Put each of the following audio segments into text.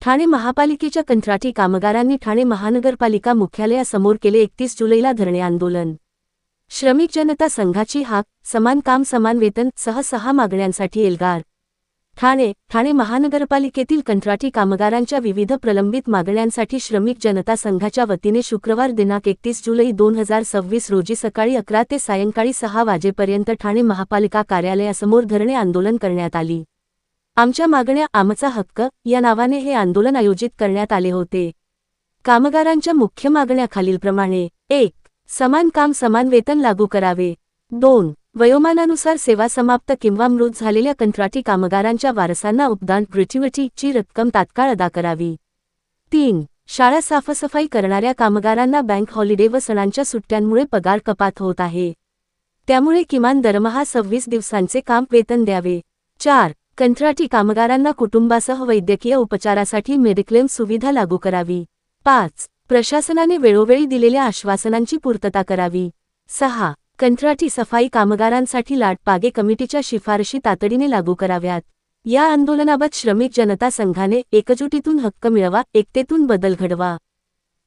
ठाणे महापालिकेच्या कंत्राटी कामगारांनी ठाणे महानगरपालिका मुख्यालयासमोर केले 31 जुलैला धरणे आंदोलन। श्रमिक जनता संघाची हाक, समान काम समान वेतन सह 6 मागण्यांसाठी एल्गार। ठाणे महानगरपालिकेतील कंत्राटी कामगारांच्या विविध प्रलंबित मागण्यांसाठी श्रमिक जनता संघाच्या वतीने शुक्रवार दिनांक 31 जुलै 2026 रोजी सकाळी 11 ते सायंकाळी 6 वाजेपर्यंत ठाणे महापालिका कार्यालयासमोर धरणे आंदोलन करण्यात आली। आमच्या मागण्या आमचा हक्क या नावाने हे आंदोलन आयोजित करण्यात आले होते। कामगारांच्या मुख्य मागण्या खालीलप्रमाणे: 1. समान काम समान वेतन लागू करावे। 2. वयोमानानुसार सेवा समाप्त किंवा मृत झालेल्या कंत्राटी कामगारांच्या वारसांना उपदान ग्रॅच्युइटीची रक्कम तात्काळ अदा करावी। 3. शाळा साफसफाई करणाऱ्या कामगारांना बँक हॉलिडे व सणांच्या सुट्ट्यांमुळे पगार कपात होत आहे, त्यामुळे किमान दरमहा 26 दिवसांचे काम वेतन द्यावे। 4. कंत्राटी कामगारांना कुटुंबासह वैद्यकीय उपचारासाठी मेडिक्लेम सुविधा लागू करावी। 5. प्रशासनाने वेळोवेळी दिलेल्या आश्वासनांची पूर्तता करावी। 6. कंत्राटी सफाई कामगारांसाठी लाड पागे कमिटीच्या शिफारशी तातडीने लागू कराव्यात। या आंदोलनाबाबत श्रमिक जनता संघाने एकजुटीतून हक्क मिळवा, एकतेतून बदल घडवा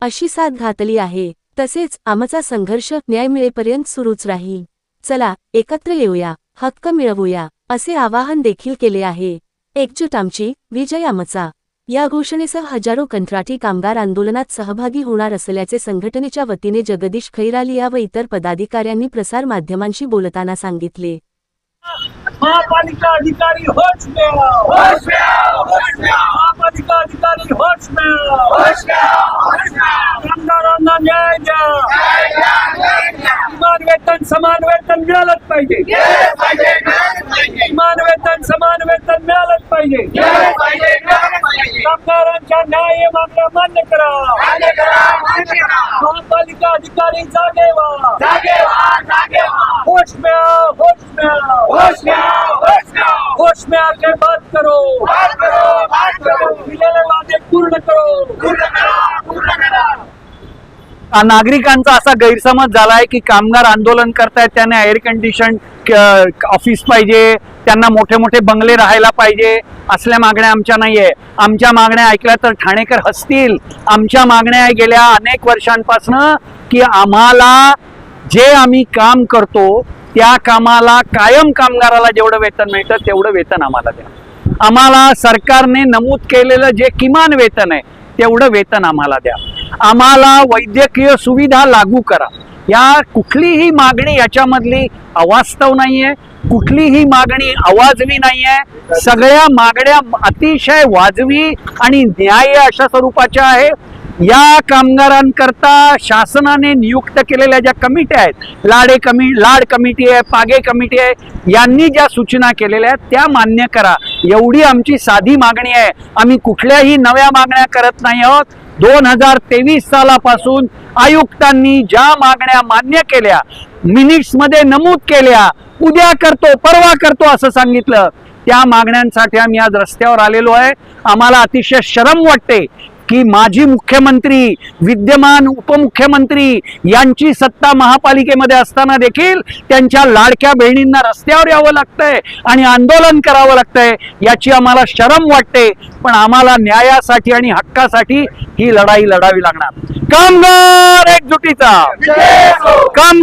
अशी साथ घातली आहे। तसेच आमचा संघर्ष न्याय मिळेपर्यंत सुरूच राहील। चला एकत्र येऊया, हक्क मिळवूया असे आवाहन देखील केले आहे। एकजूट आमची, विजय आमचा या घोषणेसह हजारो कंत्राटी कामगार आंदोलनात सहभागी होणार असल्याचे संघटनेच्या वतीने जगदीश खैरालिया व इतर पदाधिकाऱ्यांनी प्रसार माध्यमांशी बोलताना सांगितले। महापालिका अधिकारी होश में आओ, होश में आओ, होश में आओ। महापालिका अधिकारी होश में आओ, होश में आओ, होश में आओ। कामगारांना न्याय द्या, न्याय द्या, न्याय द्या। किमान वेतन समान वेतन मिळालंच पाहिजे, किमान वेतन समान वेतन मिळालंच पाहिजे। कामगारांच्या न्याय मागण्या मान्य करा, मान्य करा, मान्य करा। महापालिका अधिकारी जागे व्हा, जागे व्हा, जागे व्हा। होश में आओ, होश में आओ, होश में आओ, होश में आओ। होश में आके बात करो, बात करो, बात करो। दिलेले वादे पूर्ण करो, पूर्ण करा, पूर्ण करा। नागरिकांचा असा गैरसमज झालाय की कामगार आंदोलन करतायत त्यांना एअर कंडिशन ऑफिस पाहिजे, त्यांना मोठे मोठे बंगले राहायला पाहिजे, असल्या मागण्या आमच्या नाहीये। आमच्या मागण्या ऐकल्या तर ठाणेकर हसतील। आमच्या मागण्या गेल्या अनेक वर्षांपासून की आम्हाला जे आम्ही काम करतो त्या कामाला कायम कामगाराला जेवढं वेतन मिळतं तेवढं वेतन आम्हाला द्या। आम्हाला सरकारने नमूद केलेलं जे किमान वेतन आहे तेवढं वेतन आम्हाला द्या। आम्हाला वैद्यकीय सुविधा लागू करा। या कुठलीही मागणी याच्यामधली अवास्तव नाहीये, कुठलीही मागणी अवाजवी नाहीये। सगळ्या मागण्या अतिशय वाजवी आणि न्याय्य अशा स्वरूपाच्या आहे। या कामगारांकरता शासनाने नियुक्त केलेल्या ज्या कमिट्या आहेत, लाड कमिटी आहे, पागे कमिटी आहे, यांनी ज्या सूचना केलेल्या आहेत त्या मान्य करा, एवढी आमची साधी मागणी आहे। आम्ही कुठल्याही नव्या मागण्या करत नाही आहोत। 2023 सालापासून आयुक्तांनी ज्या मागण्या मान्य केल्या, मिनिट्स मध्ये नमूद केल्या, उद्या करतो परवा करतो असं सांगितलं, त्या मागण्यांसाठी आम्ही आज रस्त्यावर आलेलो आहे। आम्हाला अतिशय शरम वाटते की माजी मुख्यमंत्री, विद्यमान उपमुख्यमंत्री यांची सत्ता महापालिकेमध्ये असताना देखील त्यांच्या लाडक्या बहिणींना रस्त्यावर यावं लागतंय आणि आंदोलन करावं लागतंय, याची आम्हाला शरम वाटते। पण आम्हाला न्यायासाठी आणि हक्कासाठी ही लढाई लढावी लागणार। कामगार एकजुटीचा, कामगार